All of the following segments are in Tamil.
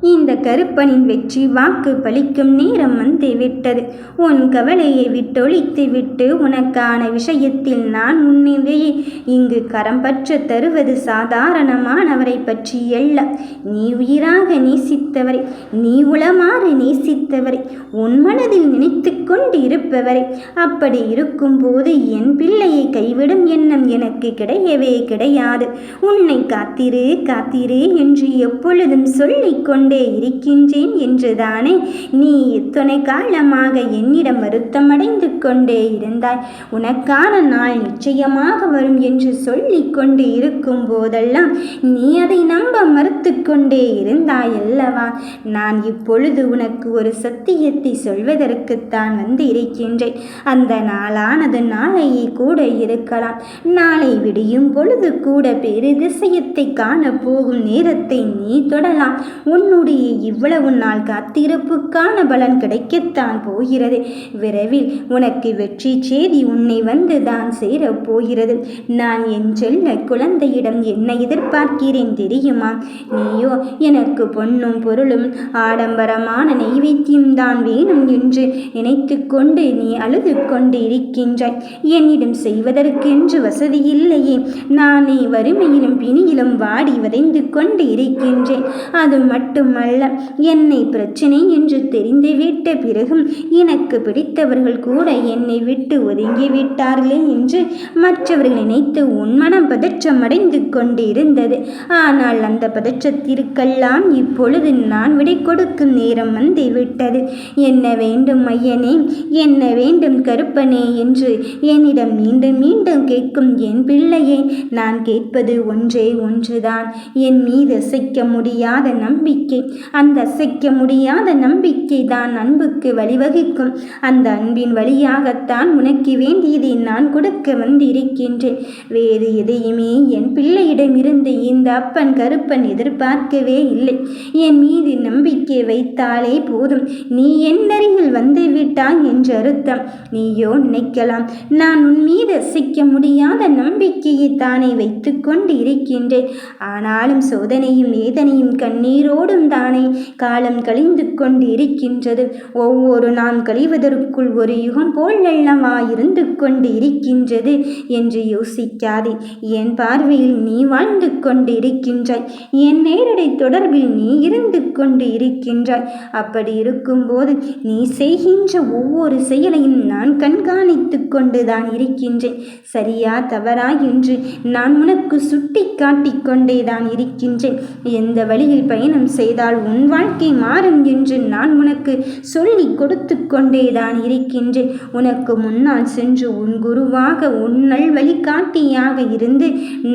இந்த கருப்பனின் வெற்றி வாக்கு பலிக்கும் நேரம் வந்து விட்டது. உன் கவலையை விட்டொழித்து விட்டு உனக்கான விஷயத்தில் நான் முன்னிலையே இங்கு கரம் பற்ற தருவது சாதாரணமானவரை பற்றி அல்ல. நீ உயிராக நேசித்தவரை, நீ உளமாற நேசித்தவரை, உன் மனதில் நினைத்து கொண்டு இருப்பவரை. அப்படி இருக்கும்போது என் பிள்ளையை கைவிடும் எண்ணம் எனக்கு கிடையவே கிடையாது. உன்னை காத்திரு காத்திரு என்று எப்பொழுதும் சொல்லிக்கொண்டு இருக்கின்றேன் என்றுதானே நீ இத்தனை காலமாக என்னிடம் வருத்தமடைந்து கொண்டே இருந்தாய். உனக்கான நாள் நிச்சயமாக வரும் என்று சொல்லிக் கொண்டு இருக்கும் போதெல்லாம் நீ அதை நம்ப மறுத்து கொண்டே இருந்தாய் அல்லவா? நான் இப்பொழுது உனக்கு ஒரு சத்தியத்தை சொல்வதற்குத்தான் வந்து இருக்கின்றேன். அந்த நாளானது நாளையே கூட இருக்கலாம். நாளை விடியும் பொழுது கூட பெருதிசயத்தை காண போகும் நேரத்தை நீ தொடலாம். உன்னுடைய இவ்வளவு நாள் காத்திருப்புக்கான பலன் கிடைக்கத்தான் போகிறது. விரைவில் உனக்கு வெற்றி செய்தி உன்னை வந்து தான் சேரப் போகிறது. நான் என் செல்ல குழந்தையிடம் என்ன எதிர்பார்க்கிறேன் தெரியுமா? நீயோ எனக்கு பொன்னும் பொருளும் ஆடம்பரமான நெய்வேத்தியம் தான் வேணும் என்று நினைத்து கொண்டு நீ அழுது கொண்டு இருக்கின்றாய். என்னிடம் செய்வதற்கென்று வசதி இல்லையே. நானே வறுமையிலும் பிணியிலும் வாடி வதைந்து கொண்டு இருக்கின்றேன். அது மட்டுமல்ல, என்னை பிரச்சனை என்று தெரிந்துவிட்ட பிறகும் எனக்கு பிடித்தவர்கள் கூட என்னை விட்டு ஒதுங்கிவிட்டார்களே என்று மற்றவர்கள் நினைத்து உன் மனம் பதற்றமடைந்து கொண்டிருந்தது. ஆனால் அந்த பதற்றத்திற்கெல்லாம் இப்பொழுது நான் விடை கொடுக்கும் நேரம் வந்து விட்டது. என்ன வேண்டும் ஐயனே, என்ன வேண்டும் கருப்பனே என்று என்னிடம் மீண்டும் மீண்டும் கேட்கும் என் பிள்ளையை நான் கேட்பது ஒன்றே ஒன்றுதான். என் மீது அசைக்க முடியாத நம்பிக்கை. அந்த அசைக்க முடியாத நம்பிக்கை தான் அன்புக்கு வழிவகுக்கும். அந்த அன்பின் வழியாகத்தான் உனக்கு வேண்டியதை நான் கொடுக்க வந்திருக்கின்றேன். வேறு எதையுமே என் பிள்ளையிடமிருந்து இந்த அப்பன் கருப்பன் எதிர்பார்க்கவே இல்லை. என் மீது நம்பிக்கை வைத்தாலே போதும், நீ என் அருகில் வந்து விட்டாய் என்று அர்த்தம். நீயோ நினைக்கலாம், நான் உன் மீது அசைக்க முடியாத நம்பிக்கையை தானே வைத்து கொண்டு இருக்கின்றேன். ஆனாலும் சோதனையும் வேதனையும் கண்ணீரோடும் தானே காலம் கழிந்து கொண்டு இருக்கின்றது. ஒவ்வொரு நாள் கழிவதற்குள் ஒரு யுகம் போல் அல்லவா இருந்து கொண்டு இருக்கின்றது என்று யோசிக்காதே. என் பார்வையில் நீ வாழ்ந்து கொண்டு இருக்கின்றாய். என் நேரடி தொடர்பில் நீ இருந்து கொண்டு இருக்கின்றாய். அப்படி இருக்கும்போது நீ செய்கின்ற ஒவ்வொரு செயலையும் நான் கண்காணித்து கொண்டுதான் இருக்கின்றேன். சரியா தவறா என்று நான் உனக்கு சுட்டி காட்டிக் கொண்டேதான் இருக்கின்றேன். எந்த வழியில் பயணம் செய்தால் உன் வாழ்க்கை மாறும் என்று நான் உனக்கு சொல்லி கொடுத்து கொண்டேதான் இருக்கின்றேன். உனக்கு முன்னால் சென்று உன் குருவாக, உன் நல் வழிகாட்டியாக இருந்து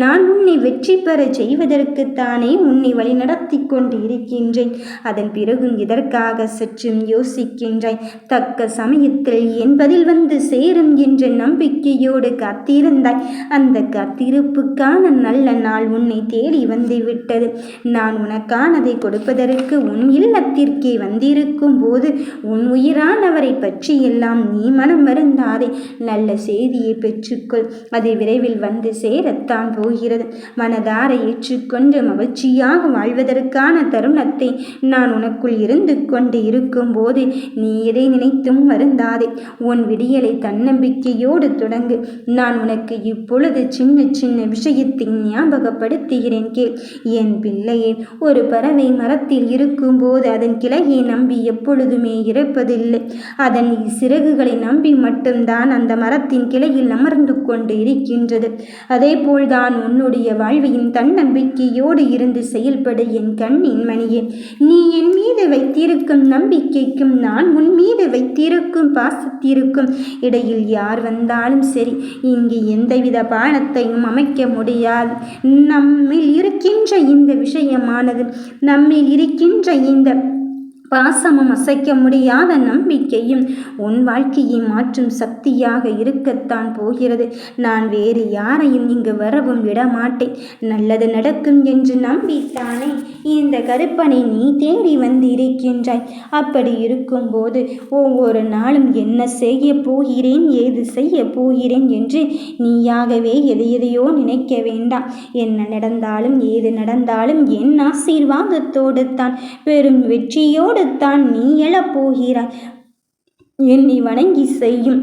நான் உன்னை வெற்றி பெற செய்வதற்குத்தானே உன்னை வழி நடத்தி கொண்டு இருக்கின்றேன். அதன் பிறகும் இதற்காக சற்றும் யோசிக்கின்றாய். தக்க சமயத்தில் என் பதில் வந்து சேரும் என்ற நம்பிக்கையோடு காத்திருந்தாய். அந்த காத்திருப்புக்கான நல்ல நாள் உன்னை தேடி வந்து விட்டது. நான் உனக்கானதை கொடுப்பதற்கு உன் இல்லத்திற்கே வந்திருக்கும் போது உன் உயிரானவரை பற்றி எல்லாம் நீ மனம் வருந்தாதே. நல்ல செய்தியை பெற்றுக்கொள். அது விரைவில் வந்து சேரத்தான் போகிறது. மனதார ஏற்றுக்கொண்டு மகிழ்ச்சியாக வாழ்வதற்கான தருணத்தை நான் உனக்குள் இருந்து கொண்டு இருக்கும் போது நீ எதை நினைத்தும் வருந்தாதே. உன் விடியலை தன்னம்பிக்கையோடு தொடங்கு. நான் உனக்கு இப்பொழுது சின்ன சின்ன விஷயத்தை ஞாபகப்படுத்துகிறேன் கேள். என் பிள்ளையே, ஒரு பறவை மரத்தில் இருக்கும்போது அதன் கிளையை நம்பி எப்பொழுதுமே இருப்பதில்லை. அதன் சிறகுகளை நம்பி மட்டும்தான் அந்த மரத்தின் கிளையில் அமர்ந்து கொண்டு இருக்கின்றது. அதே போல்தான் உன்னுடைய வாழ்வையும் தன்னம்பிக்கையோடு இருந்து செயல்பட என் கண்ணின் மணியே. நீ என் மீது வைத்திருக்கும் நம்பிக்கைக்கும் நான் உன் மீது வைத்திருக்கும் பாசத்திற்கும் இடையில் யார் வந்தாலும் சரி, இங்கு எந்தவித பாலத்தையும் அமைக்க முடியாது. நம்மில் இருக்கின்ற இந்த விஷயமானது, நம்மில் இருக்கின்ற இந்த பாசமும் அசைக்க முடியாத நம்பிக்கையும் உன் வாழ்க்கையை மாற்றும் சக்தியாக இருக்கத்தான் போகிறது. நான் வேறு யாரையும் இங்கு வரவும் விடமாட்டேன். நல்லது நடக்கும் என்று நம்பித்தானே இந்த கருப்பனை நீ தேடி வந்திருக்கின்றாய். அப்படி இருக்கும்போது ஒவ்வொரு நாளும் என்ன செய்ய போகிறேன், ஏது செய்ய போகிறேன் என்று நீயாகவே எதையோ நினைக்க வேண்டாம். என்ன நடந்தாலும் ஏது நடந்தாலும் என் ஆசீர்வாதத்தோடு தான், பெரும் வெற்றியோடு தான் நீ எழப்போகிறாய். என்னை வணங்கி செய்யும்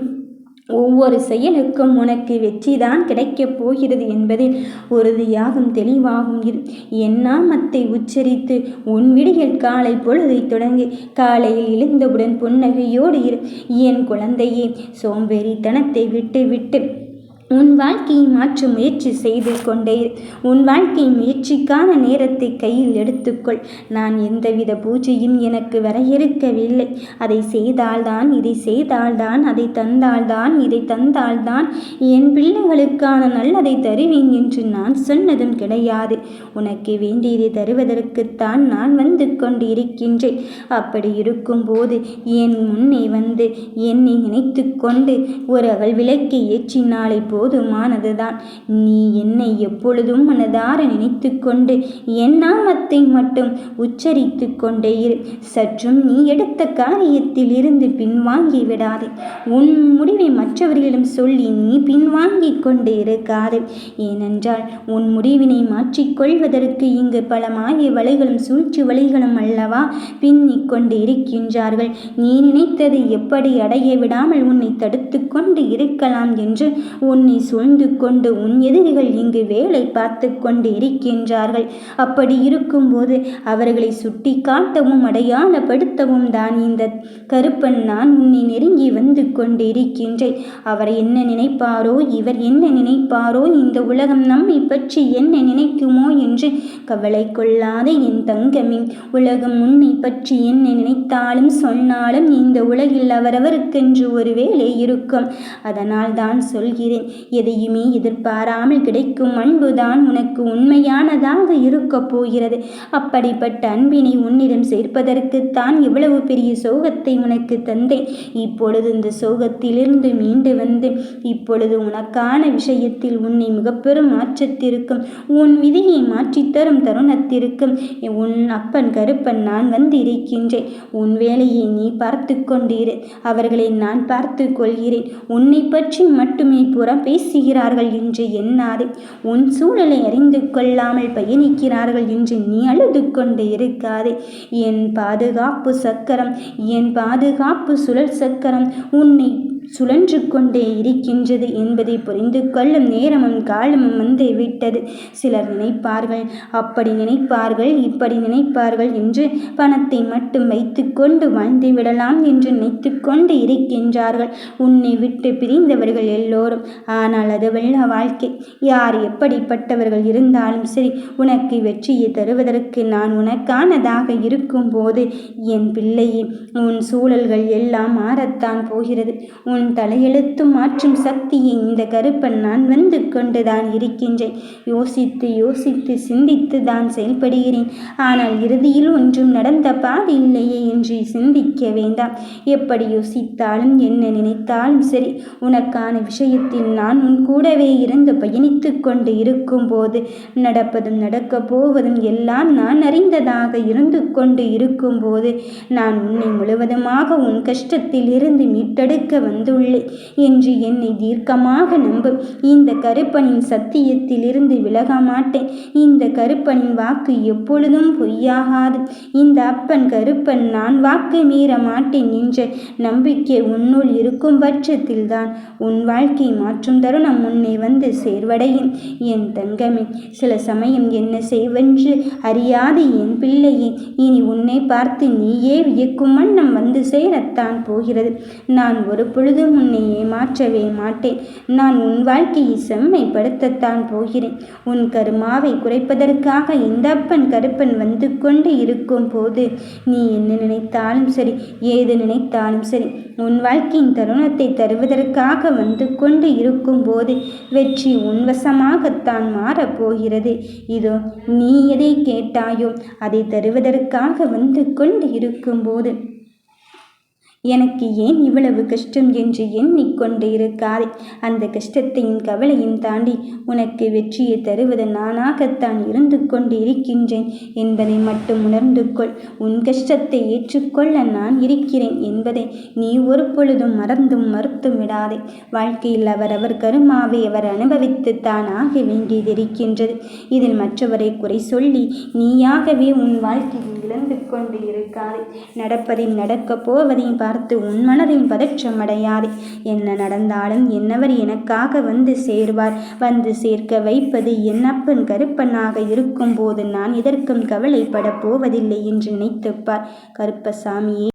ஒவ்வொரு செயலுக்கும் உனக்கு வெற்றிதான் கிடைக்கப் போகிறது என்பதில் உறுதியாகும் தெளிவாகும் இரு. என் நாமத்தை உச்சரித்து உன் விடியல் காலை பொழுதை தொடங்கி காலையில் எழுந்தவுடன் புன்னகையோடு இரு. என் குழந்தையே, சோம்பேறித்தனத்தை விட்டு விட்டு உன் வாழ்க்கையை மாற்ற முயற்சி செய்து கொண்டே உன் வாழ்க்கை முயற்சிக்கான நேரத்தை கையில் எடுத்துக்கொள். நான் எந்தவித பூஜையும் எனக்கு வரையறுக்கவில்லை. அதை செய்தால்தான் இதை செய்தால்தான், அதை தந்தால்தான் இதை தந்தால்தான் என் பிள்ளைகளுக்கான நல்லதை தருவேன் என்று நான் சொன்னதும் கிடையாது. உனக்கு வேண்டியதை தருவதற்குத்தான் நான் வந்து கொண்டு இருக்கின்றேன். அப்படி இருக்கும்போது என் முன்னே வந்து என்னை நினைத்து கொண்டு ஒரு அகல் விளக்கை ஏற்றினாலே போதுமானதுதான். நீ என்னை எப்பொழுதும் மனதார நினைத்து கொண்டு என் நாமத்தை மட்டும் உச்சரித்து கொண்டே இரு. சற்றும் நீ எடுத்த காரியத்தில் இருந்து பின்வாங்கி விடாதே. உன் முடிவை மற்றவர்களிடம் சொல்லி நீ பின்வாங்கி கொண்டே இருக்காது. ஏனென்றால் உன் முடிவினை மாற்றிக்கொள்வதற்கு இங்கு பல மாய வலைகளும் சூழ்ச்சி வலைகளும் அல்லவா பின்னிக் கொண்டு இருக்கின்றார்கள். நீ நினைத்ததை எப்படி அடைய விடாமல் உன்னை தடுத்து கொண்டு இருக்கலாம் என்று உன்னை சூழ்ந்து கொண்டு உன் எதிரிகள் இங்கு வேலை பார்த்து கொண்டு இருக்கின்றார்கள். அப்படி இருக்கும்போது அவர்களை சுட்டி காட்டவும் அடையாளப்படுத்தவும் தான் இந்த கருப்பன் நான் உன்னை நெருங்கி வந்து கொண்டு இருக்கின்றேன். அவர் என்ன நினைப்பாரோ, இவர் என்ன நினைப்பாரோ, இந்த உலகம் நம்மை பற்றி என்ன நினைக்குமோ என்று கவலை கொள்ளாதே என் தங்கமே. உலகம் உன்னை பற்றி என்ன நினைத்தாலும் சொன்னாலும் இந்த உலகில் அவரவருக்கென்று ஒரு வேலை இருக்கும். அதனால் தான் சொல்கிறேன், எதையுமே எதிர்பாராமல் கிடைக்கும் அன்புதான் உனக்கு உண்மையானதாக இருக்கப் போகிறது. அப்படிப்பட்ட அன்பினை உன்னிடம் சேர்ப்பதற்குத்தான் இவ்வளவு பெரிய சோகத்தை உனக்கு தந்தேன். இப்பொழுது இந்த சோகத்திலிருந்து மீண்டு வந்து இப்பொழுது உனக்கான விஷயத்தில் உன்னை மிகப்பெரும் மாற்றத்திற்கும் உன் விதியை மாற்றித்தரும் தருணத்திற்கும் உன் அப்பன் கருப்பன் நான் வந்து இருக்கின்றேன். உன் வேலையை நீ பார்த்து கொண்டிரு, அவர்களை நான் பார்த்து கொள்கிறேன். உன்னை பற்றி மட்டுமே புறம் பேசுகிறார்கள் என்று எண்ணாதே. உன் சூழலை அறிந்து கொள்ளாமல் பயணிக்கிறார்கள் என்று நீ அழுது கொண்டு இருக்காதே. என் பாதுகாப்பு சக்கரம், என் பாதுகாப்பு சுழல் சக்கரம் உன்னை சுழன்று கொண்டே இருக்கின்றது என்பதை புரிந்து கொள்ளும் நேரமும் காலமும் வந்து விட்டது. சிலர் நினைப்பார்கள், அப்படி நினைப்பார்கள், இப்படி நினைப்பார்கள் என்று பணத்தை மட்டும் வைத்து கொண்டு வாழ்ந்து விடலாம் என்று நினைத்து கொண்டு இருக்கின்றார்கள் உன்னை விட்டு பிரிந்தவர்கள் எல்லோரும். ஆனால் அதுவல்ல வாழ்க்கை. யார் எப்படிப்பட்டவர்கள் இருந்தாலும் சரி, உனக்கு வெற்றியை தருவதற்கு நான் உனக்கானதாக இருக்கும் போது என் பிள்ளையே, உன் சூழல்கள் எல்லாம் மாறத்தான் போகிறது. உன் தலையெழுத்து மாற்றும் சக்தியை இந்த கருப்பன் நான் வந்து கொண்டுதான் இருக்கின்றேன். யோசித்து யோசித்து சிந்தித்து தான் செயல்படுகிறேன். ஆனால் இறுதியில் ஒன்றும் நடந்த பாடு இல்லையே என்று சிந்திக்க வேண்டாம். எப்படி யோசித்தாலும் என்ன நினைத்தாலும் சரி, உனக்கான விஷயத்தில் நான் உன் கூடவே இருந்து பயணித்து கொண்டு இருக்கும் போது நடப்பதும் நடக்கப் போவதும் எல்லாம் நான் அறிந்ததாக இருந்து கொண்டு இருக்கும் போது நான் உன்னை முழுவதுமாக உன் கஷ்டத்தில் இருந்து மீட்டெடுக்க வந்துள்ளேன் என்று என்னை தீர்க்கமாக நம்பு. இந்த கருப்பனின் சத்தியத்தில் இருந்து விலக மாட்டேன். இந்த கருப்பனின் வாக்கு எப்பொழுதும் பொய்யாகாது. இந்த அப்பன் கருப்பன் நான் வாக்கு மீற மாட்டேன் என்ற நம்பிக்கை உன்னுள் இருக்கும் பட்சத்தில் தான் உன் வாழ்க்கை மாற்றும் தருணம் முன்னே வந்து சேர்வடையும். என் தங்கமே, சில சமயம் என்ன செய்வென்று அறியாத என் பிள்ளையே, இனி உன்னை பார்த்து நீயே வியக்கும் வண்ணம் வந்து சேரத்தான் போகிறது. நான் ஒரு பொழுது பொழுதும் உன்னை ஏமாற்றவே மாட்டேன். நான் உன் வாழ்க்கையை செம்மைப்படுத்தத்தான் போகிறேன். உன் கருமாவை குறைப்பதற்காக இந்த அப்பன் கருப்பன் வந்து கொண்டு இருக்கும் போது நீ என்ன நினைத்தாலும் சரி, ஏது நினைத்தாலும் சரி, உன் வாழ்க்கையின் தருணத்தை தருவதற்காக வந்து கொண்டு இருக்கும் போது வெற்றி உன் வசமாகத்தான் மாறப்போகிறது. இதோ நீ எதை கேட்டாயோ அதை தருவதற்காக வந்து கொண்டு இருக்கும்போது எனக்கு ஏன் இவ்வளவு கஷ்டம் என்று எண்ணிக்கொண்டு இருக்காதே. அந்த கஷ்டத்தையும் கவலையும் தாண்டி உனக்கு வெற்றியை தருவது நானாகத்தான் இருந்து கொண்டு இருக்கின்றேன் என்பதை மட்டும் உணர்ந்து கொள். உன் கஷ்டத்தை ஏற்றுக்கொள்ள நான் இருக்கிறேன் என்பதை நீ ஒரு பொழுதும் மறந்தும் மறுத்தும் விடாதே. வாழ்க்கையில் அவரவர் கருமாவை அவர் அனுபவித்து தான் ஆக வேண்டியது இருக்கின்றது. இதில் மற்றவரை குறை சொல்லி நீயாகவே உன் வாழ்க்கையில் இழந்து கொண்டு இருக்காதே. நடப்பதையும் நடக்கப் போவதையும் பார்த்து உன் மனதில் பதற்றம் அடையாதே. என்ன நடந்தாலும் என்னவர் எனக்காக வந்து சேர்வார். வந்து சேர்க்க வைப்பது என் அப்பன் கருப்பனாக இருக்கும் போது நான் எதற்கும் கவலைப்பட போவதில்லை என்று நினைத்துப்பார். கருப்பசாமியே